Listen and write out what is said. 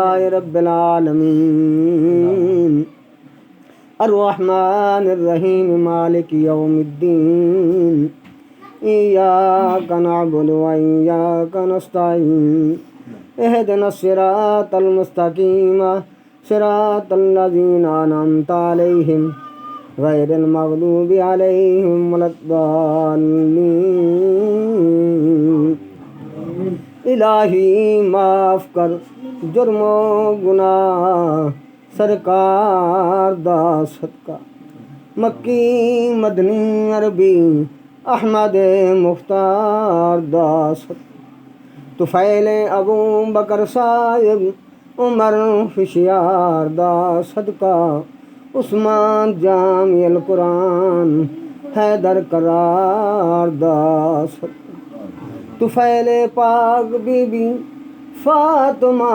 रब्बिल आलमीन अर्रहमानिर रहीम मालिकि यौमिद्दीन इय्याका नअबुदु व इय्याका नस्तईन इहदिनस सिरातल मुस्तकीम सिरातल लज़ीना अनअमता अलैहिम गैरिल मग़दूबि अलैहिम वलद्दाल्लीन। इलाही माफ़ कर जुर्मो गुनाह सरकार दा सदका। मक्की मदनी अरबी अहमद मुख्तार दा सदका। तुफ़ैल अबू बकर साहिब उमर होशियार दा सदका। उस्मान जामिल कुरान हैदर करार दा सदका। तुफ़ैल पाक बीबी फातिमा